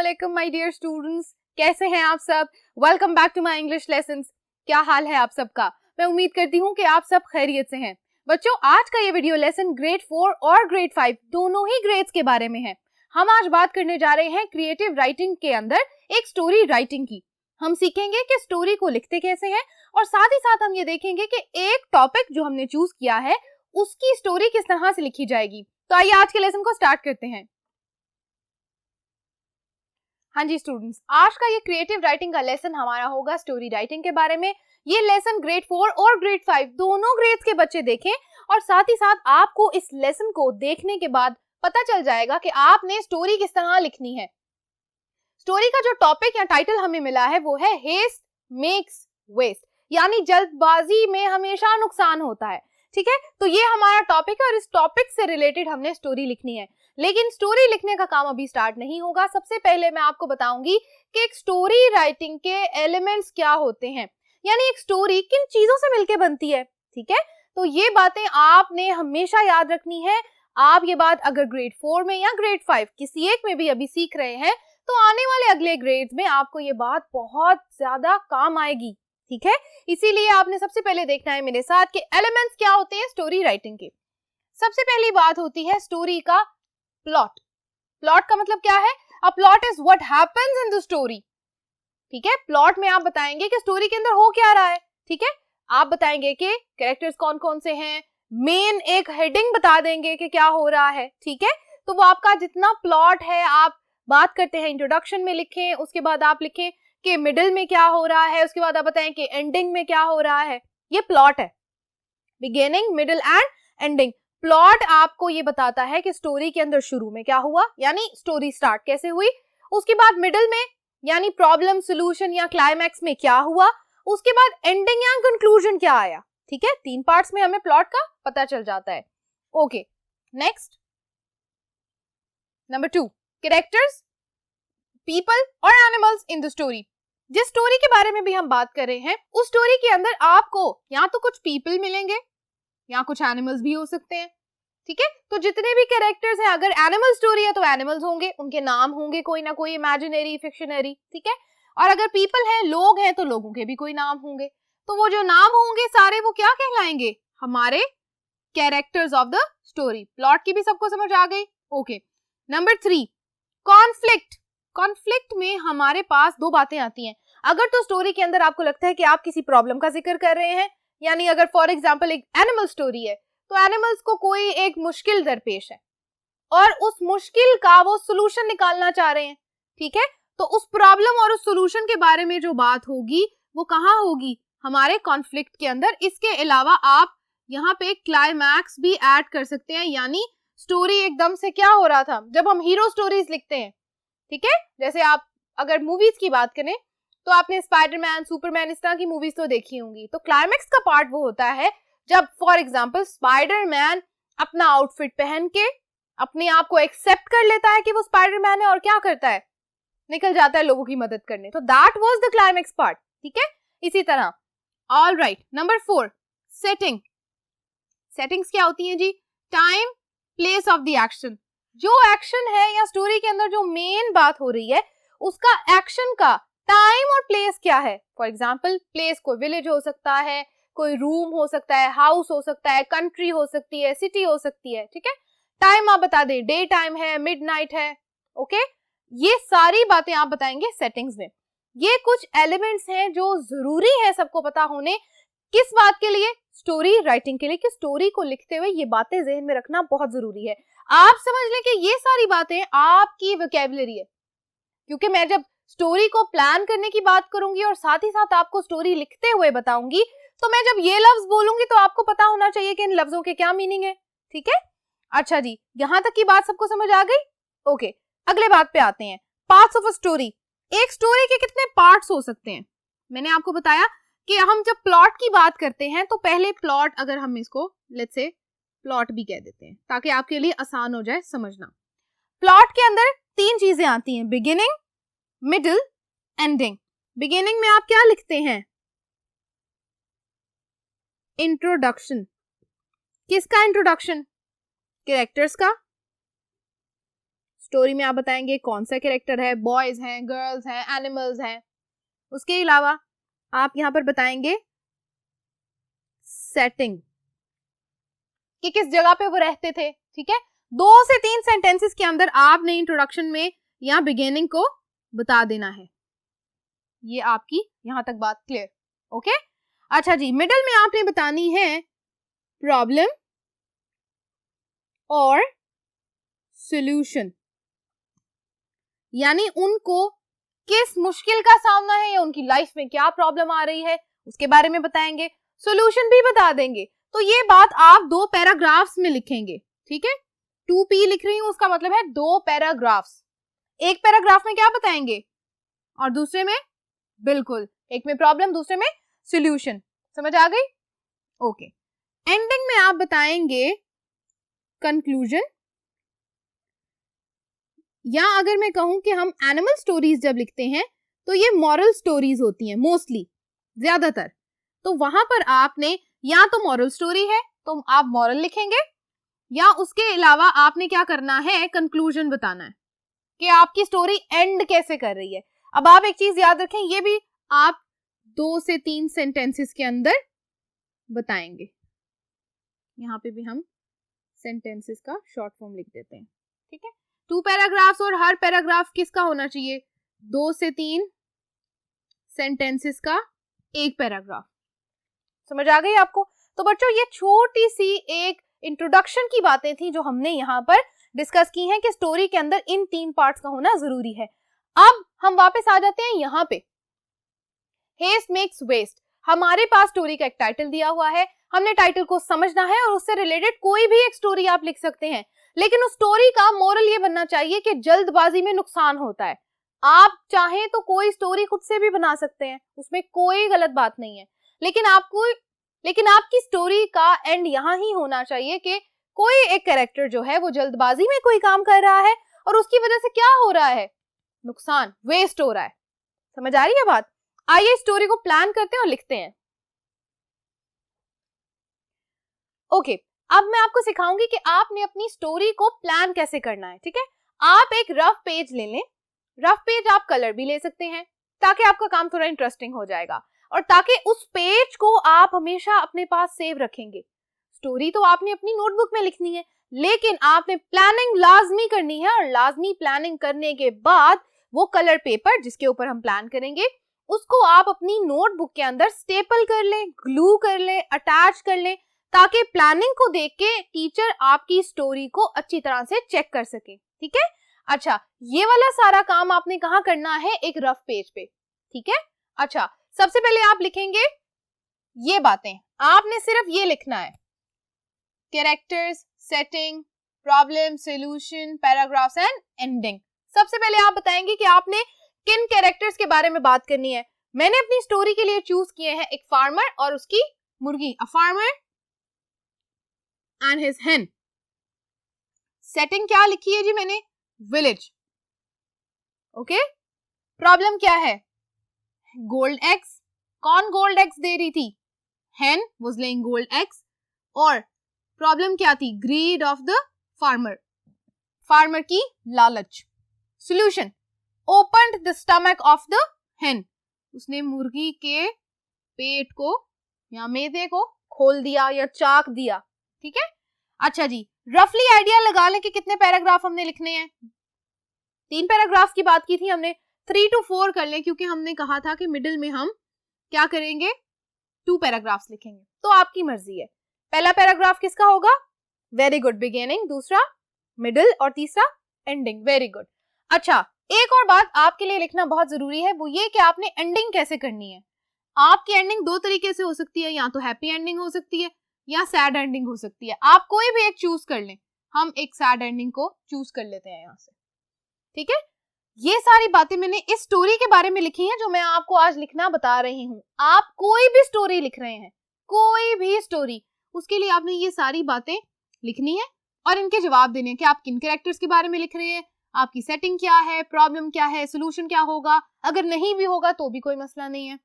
वालेकुम my dear students, कैसे हैं आप सब। Welcome back to my English lessons. क्या हाल है आप सबका। मैं उम्मीद करती हूँ कि आप सब खैरियत से हैं। बच्चों, आज का ये वीडियो लेसन ग्रेड 4 और ग्रेड 5 दोनों ही ग्रेड्स के बारे में है। हम आज बात करने जा रहे हैं क्रिएटिव राइटिंग के अंदर एक स्टोरी राइटिंग की। हम सीखेंगे कि स्टोरी को लिखते कैसे हैं और साथ ही साथ हम ये देखेंगे कि एक टॉपिक जो हमने चूज किया है उसकी स्टोरी किस तरह से लिखी जाएगी। तो आइए आज के लेसन को स्टार्ट करते हैं। हाँ जी स्टूडेंट्स, आज का ये क्रिएटिव राइटिंग का लेसन हमारा होगा स्टोरी राइटिंग के बारे में। ये लेसन ग्रेड 4 और ग्रेड 5 दोनों ग्रेड्स के बच्चे देखें और साथ ही साथ आपको इस लेसन को देखने के बाद पता चल जाएगा कि आपने स्टोरी किस तरह लिखनी है। स्टोरी का जो टॉपिक या टाइटल हमें मिला है वो है हेस्ट मेक्स वेस्ट, यानी जल्दबाजी में हमेशा नुकसान होता है। ठीक है, तो ये हमारा टॉपिक है और इस टॉपिक से रिलेटेड हमने स्टोरी लिखनी है। लेकिन स्टोरी लिखने का काम अभी स्टार्ट नहीं होगा। सबसे पहले मैं आपको बताऊंगी कि एक स्टोरी राइटिंग के एलिमेंट्स क्या होते हैं, यानी एक स्टोरी किन चीजों से मिलकर बनती है। ठीक है, तो ये बातें आपने हमेशा याद रखनी है। आप ये बात अगर ग्रेड 4 में या ग्रेड 5 किसी एक में भी अभी सीख रहे हैं तो आने वाले अगले ग्रेड्स में आपको ये बात बहुत ज्यादा काम आएगी। ठीक है, इसीलिए आपने सबसे पहले देखना है मेरे साथ कि एलिमेंट्स क्या होते हैं स्टोरी राइटिंग के। सबसे पहली बात होती है स्टोरी का प्लॉट। प्लॉट का मतलब क्या है? A plot is what happens in the story. ठीक है, प्लॉट में आप बताएंगे कि स्टोरी के अंदर हो क्या रहा है। ठीक है, आप बताएंगे कि कैरेक्टर्स कौन कौन से हैं, मेन एक हेडिंग बता देंगे कि क्या हो रहा है। ठीक है, तो वो आपका जितना प्लॉट है, आप बात करते हैं इंट्रोडक्शन में लिखें, उसके बाद आप लिखें कि मिडिल में क्या हो रहा है, उसके बाद आप बताएं कि एंडिंग में क्या हो रहा है। ये प्लॉट है, beginning middle and ending. Plot आपको ये बताता है कि स्टोरी के अंदर शुरू में क्या हुआ, यानी स्टोरी स्टार्ट कैसे हुई, उसके बाद मिडिल में यानी प्रॉब्लम सॉल्यूशन या क्लाइमैक्स में क्या हुआ, उसके बाद एंडिंग या कंक्लूजन क्या आया। ठीक है, 3 पार्ट्स में हमें प्लॉट का पता चल जाता है। Okay, next number 2, characters, people और एनिमल्स इन द स्टोरी। जिस स्टोरी के बारे में भी हम बात कर रहे हैं उस स्टोरी के अंदर आपको या तो कुछ पीपल मिलेंगे या कुछ एनिमल्स भी हो सकते हैं। ठीक है, तो जितने भी कैरेक्टर्स हैं, अगर एनिमल स्टोरी है तो एनिमल्स होंगे, उनके नाम होंगे कोई ना कोई, इमेजिनरी फिक्शनरी। ठीक है, और अगर पीपल हैं, लोग हैं, तो लोगों के भी कोई नाम होंगे। तो वो जो नाम होंगे सारे वो क्या कहलाएंगे? हमारे characters of the story. Plot की भी सबको समझ आ गई। Okay, number 3, conflict. कॉन्फ्लिक्ट में हमारे पास 2 बातें आती हैं। अगर तो स्टोरी के अंदर आपको लगता है कि आप किसी प्रॉब्लम का जिक्र कर रहे हैं, यानी अगर फॉर एग्जांपल एक एनिमल स्टोरी है तो एनिमल्स को कोई एक मुश्किल दरपेश है और उस मुश्किल का वो सॉल्यूशन निकालना चाह रहे हैं। ठीक है, तो उस प्रॉब्लम और उस सॉल्यूशन के बारे में जो बात होगी वो कहाँ होगी? हमारे कॉन्फ्लिक्ट के अंदर। इसके अलावा आप यहाँ पे क्लाइमैक्स भी ऐड कर सकते हैं, यानी स्टोरी एकदम से क्या हो रहा था जब हम हीरो स्टोरीज लिखते हैं। ठीक है, जैसे आप अगर मूवीज की बात करें तो आपने स्पाइडरमैन, सुपरमैन, इस तरह की मूवीज तो देखी होंगी। तो क्लाइमैक्स का पार्ट वो होता है जब फॉर एग्जांपल स्पाइडरमैन अपना आउटफिट पहन के अपने आप को एक्सेप्ट कर लेता है कि वो स्पाइडरमैन है और क्या करता है, निकल जाता है लोगों की मदद करने। तो that was the climax part. ठीक है, इसी तरह all right. Number 4, setting. Settings क्या होती हैं जी? Time, place of the action. जो एक्शन है या स्टोरी के अंदर जो मेन बात हो रही है उसका एक्शन का टाइम और प्लेस क्या है। फॉर एग्जाम्पल प्लेस कोई विलेज हो सकता है, कोई रूम हो सकता है, हाउस हो सकता है, कंट्री हो सकती है, सिटी हो सकती है। ठीक है, टाइम आप बता दें, डे टाइम है, मिडनाइट है। ओके, ये सारी बातें आप बताएंगे सेटिंग्स में। ये कुछ एलिमेंट्स हैं जो जरूरी है सबको पता होने। किस बात के लिए? स्टोरी राइटिंग के लिए, कि स्टोरी को लिखते हुए ये बातें जहन में रखना बहुत जरूरी है। आप समझ लें कि ये सारी बातें आपकी वोकैबुलरी है, क्योंकि मैं जब स्टोरी को प्लान करने की बात करूंगी और साथ ही साथ आपको स्टोरी लिखते हुए बताऊंगी, तो मैं जब ये लफ्ज बोलूंगी तो आपको पता होना चाहिए कि इन लफ्जों के क्या मीनिंग है। ठीक है, अच्छा जी, यहां तक की बात सबको समझ आ गई। ओके, अगले बात पे आते हैं, पार्ट्स ऑफ अ स्टोरी। एक स्टोरी के कितने पार्ट्स हो सकते हैं? मैंने आपको बताया कि हम जब प्लॉट की बात करते हैं तो पहले प्लॉट, अगर हम इसको लेट्स से प्लॉट भी कह देते हैं ताकि आपके लिए आसान हो जाए समझना। प्लॉट के अंदर 3 चीजें आती हैं, बिगिनिंग, मिडिल, एंडिंग। बिगिनिंग में आप क्या लिखते हैं? इंट्रोडक्शन। किसका इंट्रोडक्शन? कैरेक्टर्स का, स्टोरी में आप बताएंगे कौन सा कैरेक्टर है, बॉयज हैं, गर्ल्स हैं, एनिमल्स हैं। उसके अलावा आप यहाँ पर बताएंगे सेटिंग कि किस जगह पे वो रहते थे। ठीक है, 2 से 3 सेंटेंसेस के अंदर आपने इंट्रोडक्शन में या बिगिनिंग को बता देना है। ये आपकी यहां तक बात क्लियर? ओके। अच्छा जी, मिडल में आपने बतानी है प्रॉब्लम और सॉल्यूशन, यानी उनको किस मुश्किल का सामना है या उनकी लाइफ में क्या प्रॉब्लम आ रही है उसके बारे में बताएंगे, सॉल्यूशन भी बता देंगे। तो ये बात आप 2 पैराग्राफ्स में लिखेंगे। ठीक है, 2P लिख रही हूं, उसका मतलब है 2 पैराग्राफ्स। एक पैराग्राफ में क्या बताएंगे और दूसरे में, बिल्कुल, एक में प्रॉब्लम दूसरे में सॉल्यूशन। समझ आ गई? ओके। एंडिंग में आप बताएंगे कंक्लूजन, या अगर मैं कहूं कि हम एनिमल स्टोरीज जब लिखते हैं तो ये मॉरल स्टोरीज होती हैं मोस्टली, ज्यादातर। तो वहां पर आपने या तो मॉरल स्टोरी है तो आप मॉरल लिखेंगे, या उसके अलावा आपने क्या करना है, कंक्लूजन बताना है कि आपकी स्टोरी एंड कैसे कर रही है। अब आप एक चीज याद रखें, ये भी आप 2 से 3 सेंटेंसेस के अंदर बताएंगे। यहाँ पे भी हम सेंटेंसेस का शॉर्ट फॉर्म लिख देते हैं। ठीक है, 2 पैराग्राफ्स और हर पैराग्राफ किसका होना चाहिए, 2 से 3 सेंटेंसेस का एक पैराग्राफ। समझ आ गई आपको? तो बच्चों, ये छोटी सी एक इंट्रोडक्शन की बातें थी जो हमने यहाँ पर डिस्कस की हैं कि स्टोरी के अंदर इन 3 पार्ट्स का होना जरूरी है। अब हम वापस आ जाते हैं यहाँ पे, हेस्ट मेक्स वेस्ट। हमारे पास स्टोरी का एक टाइटल दिया हुआ है, हमने टाइटल को समझना है और उससे रिलेटेड कोई भी एक स्टोरी आप लिख सकते हैं, लेकिन उस स्टोरी का मोरल ये बनना चाहिए कि जल्दबाजी में नुकसान होता है। आप चाहें तो कोई स्टोरी खुद से भी बना सकते हैं, उसमें कोई गलत बात नहीं है, लेकिन आपकी स्टोरी का एंड यहाँ ही होना चाहिए कि कोई एक कैरेक्टर जो है वो जल्दबाजी में कोई काम कर रहा है और उसकी वजह से क्या हो रहा है, नुकसान, वेस्ट हो रहा है। समझ आ रही है बात? आइए स्टोरी को प्लान करते हैं और लिखते हैं। ओके, अब मैं आपको सिखाऊंगी कि आपने अपनी स्टोरी को प्लान कैसे करना है। ठीक है, आप एक रफ पेज ले लें, रफ पेज आप कलर भी ले सकते हैं ताकि आपका काम थोड़ा इंटरेस्टिंग हो जाएगा और ताकि उस पेज को आप हमेशा अपने पास सेव रखेंगे। स्टोरी तो आपने अपनी नोटबुक में लिखनी है, लेकिन आपने प्लानिंग लाजमी करनी है, और लाजमी प्लानिंग करने के बाद वो कलर पेपर जिसके ऊपर हम प्लान करेंगे उसको आप अपनी नोटबुक के अंदर स्टेपल कर लें, ग्लू कर लें, अटैच कर लें, ताकि प्लानिंग को देख के टीचर आपकी स्टोरी को अच्छी तरह से चेक कर सके। ठीक है, अच्छा, ये वाला सारा काम आपने कहाँ करना है, एक रफ पेज पे। ठीक है, अच्छा, सबसे पहले आप लिखेंगे ये बातें, आपने सिर्फ ये लिखना है, characters, setting, problem, solution, paragraphs and ending. सबसे पहले आप बताएंगे कि आपने किन कैरेक्टर्स के बारे में बात करनी है। मैंने अपनी स्टोरी के लिए चूज किए हैं एक फार्मर और उसकी मुर्गी, अ फार्मर एंड हिज हेन। सेटिंग क्या लिखी है जी मैंने, विलेज। ओके, प्रॉब्लम क्या है, गोल्ड एग्स। कौन गोल्ड एग्स दे रही थी, hen was laying gold eggs। और प्रॉब्लम क्या थी, greed of the farmer, farmer की लालच। Solution, opened the stomach of the hen, उसने मुर्गी के पेट को या मैदे को खोल दिया या चाक दिया। ठीक है, अच्छा जी, रफली आइडिया लगा लें कि कितने पैराग्राफ हमने लिखने हैं। 3 पैराग्राफ की बात की थी हमने, 3 to 4 कर लें क्योंकि हमने कहा था कि मिडिल में हम क्या करेंगे, 2 पैराग्राफ्स लिखेंगे। तो आपकी मर्जी है, पहला पैराग्राफ किसका होगा, वेरी गुड, बिगिनिंग, दूसरा मिडिल और तीसरा एंडिंग। Very good. अच्छा, एक और बात आपके लिए लिखना बहुत जरूरी है, वो ये कि आपने एंडिंग कैसे करनी है। आपकी एंडिंग 2 तरीके से हो सकती है, या तो हैप्पी एंडिंग हो सकती है या सैड एंडिंग हो सकती है। आप कोई भी एक चूज कर लें, हम एक सैड एंडिंग को चूज कर लेते हैं यहाँ से। ठीक है, ये सारी बातें मैंने इस स्टोरी के बारे में लिखी हैं जो मैं आपको आज लिखना बता रही हूँ। आप कोई भी स्टोरी लिख रहे हैं, कोई भी स्टोरी, उसके लिए आपने ये सारी बातें लिखनी है और इनके जवाब देने हैं कि आप किन कैरेक्टर्स के बारे में लिख रहे हैं, आपकी सेटिंग क्या है, प्रॉब्लम क्या है, सोल्यूशन क्या होगा, अगर नहीं भी होगा तो भी कोई मसला नहीं है,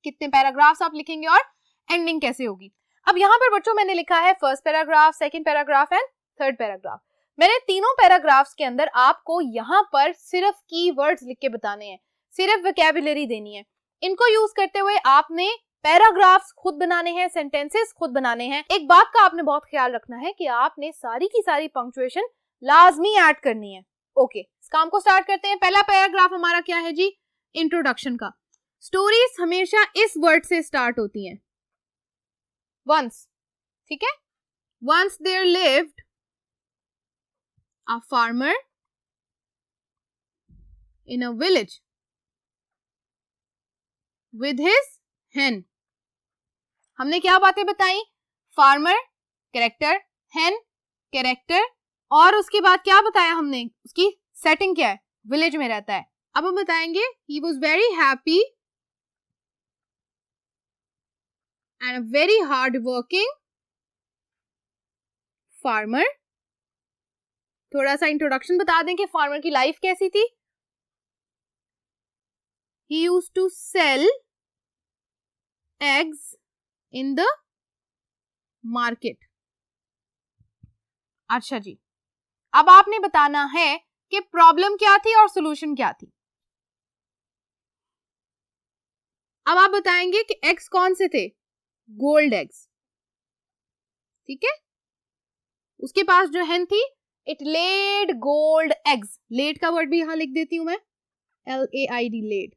कितने पैराग्राफ्स आप लिखेंगे और एंडिंग कैसे होगी। अब यहाँ पर बच्चों मैंने लिखा है first paragraph, second paragraph and third paragraph. मैंने तीनों पैराग्राफ्स के अंदर आपको यहाँ पर सिर्फ कीवर्ड्स लिख के बताने हैं, सिर्फ वोकैबुलरी देनी है। इनको यूज करते हुए आपने पैराग्राफ्स खुद बनाने हैं, सेंटेंसेस खुद बनाने हैं। एक बात का आपने बहुत ख्याल रखना है कि आपने सारी की सारी पंक्चुएशन लाजमी ऐड करनी है। ओके, इस काम को स्टार्ट करते हैं। पहला पैराग्राफ हमारा क्या है जी? इंट्रोडक्शन का। स्टोरीज हमेशा इस वर्ड से स्टार्ट होती हैं, वंस, ठीक है? Once there lived a farmer in a village with his hen। हमने क्या बातें बताई? फार्मर कैरेक्टर, hen कैरेक्टर, और उसके बाद क्या बताया हमने? उसकी सेटिंग क्या है? विलेज में रहता है। अब हम बताएंगे he was very happy and a very hard working farmer। थोड़ा सा इंट्रोडक्शन बता दें कि फार्मर की लाइफ कैसी थी। he used to sell eggs in the market। अच्छा जी, अब आपने बताना है कि प्रॉब्लम क्या थी और सॉल्यूशन क्या थी। अब आप बताएंगे कि एग्स कौन से थे? गोल्ड एग्स, ठीक है? उसके पास जो hen थी, it laid gold eggs. Laid का वर्ड भी यहां लिख देती हूं मैं, LAID, laid.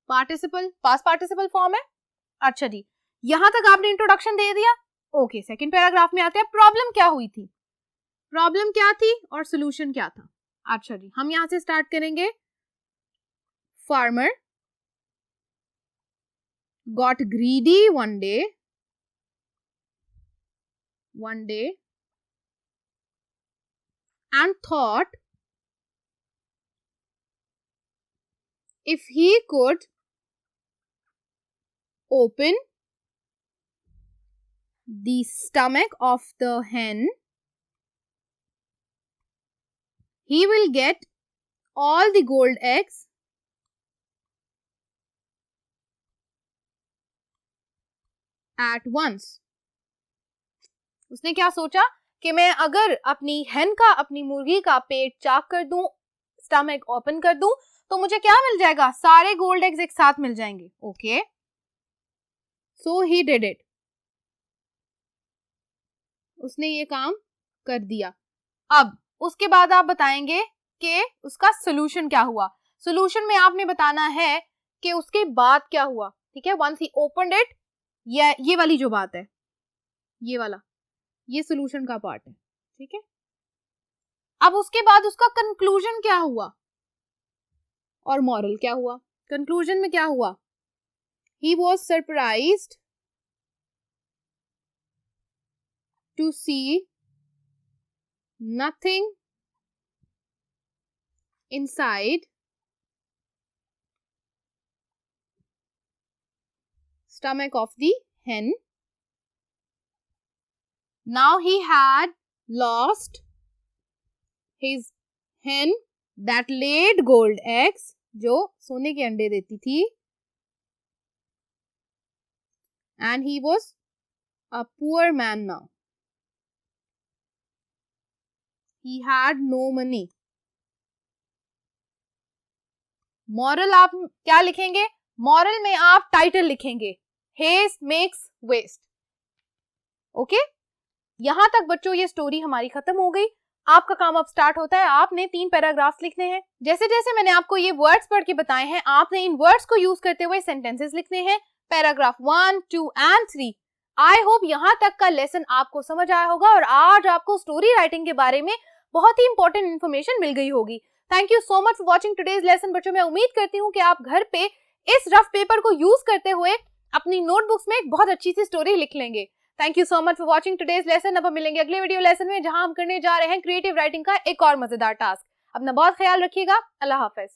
Participle, past participle form है। अच्छा जी, यहां तक आपने इंट्रोडक्शन दे दिया। ओके, सेकंड पैराग्राफ में आते हैं। प्रॉब्लम क्या हुई थी? प्रॉब्लम क्या थी और सॉल्यूशन क्या था? अच्छा जी, हम यहां से स्टार्ट करेंगे। Farmer got greedy one day and thought if he could open the stomach of the hen, he will get all the gold eggs at once। उसने क्या सोचा कि मैं अगर अपनी hen का, अपनी मुर्गी का पेट चाक कर दूं, स्टमक ओपन कर दूं, तो मुझे क्या मिल जाएगा? सारे गोल्ड एग्स एक साथ मिल जाएंगे। Okay, so he did it. उसने ये काम कर दिया। अब उसके बाद आप बताएंगे कि उसका सोल्यूशन क्या हुआ। सोल्यूशन में आपने बताना है कि उसके बाद क्या हुआ, ठीक है? वंस ही ओपनड इट, ये वाली जो बात है, ये वाला, ये सोल्यूशन का पार्ट है, ठीक है? अब उसके बाद उसका कंक्लूजन क्या हुआ और मॉरल क्या हुआ? कंक्लूजन में क्या हुआ? He was surprised to see nothing inside stomach of the hen. Now he had lost his hen that laid gold eggs, जो सोने के अंडे देती थी, and he was a poor man now. He had no money. Moral आप क्या लिखेंगे? Moral में आप टाइटल लिखेंगे, हेस्ट मेक्स वेस्ट। ओके, यहां तक बच्चों ये स्टोरी हमारी खत्म हो गई। आपका काम अब स्टार्ट होता है। आपने 3 पैराग्राफ्स लिखने हैं। जैसे जैसे मैंने आपको ये वर्ड्स पढ़ के बताए हैं, आपने इन वर्ड्स को यूज करते हुए सेंटेंसेस लिखने हैं। Paragraph 1, 2 and 3। आई होप यहाँ तक का लेसन आपको समझ आया होगा और आज आपको स्टोरी राइटिंग के बारे में बहुत ही इंपॉर्टेंट इन्फॉर्मेशन मिल गई होगी। Thank you so much for watching today's lesson. बच्चों, मैं उम्मीद करती हूँ कि आप घर पे इस रफ पेपर को यूज करते हुए अपनी नोटबुक्स में एक बहुत अच्छी सी स्टोरी लिख लेंगे। Thank you so much for watching today's lesson. अब हम मिलेंगे अगले वीडियो लेसन में, जहां हम करने जा रहे हैं क्रिएटिव राइटिंग का एक और मजेदार टास्क। अपना बहुत ख्याल रखिएगा। अल्लाह हाफिज।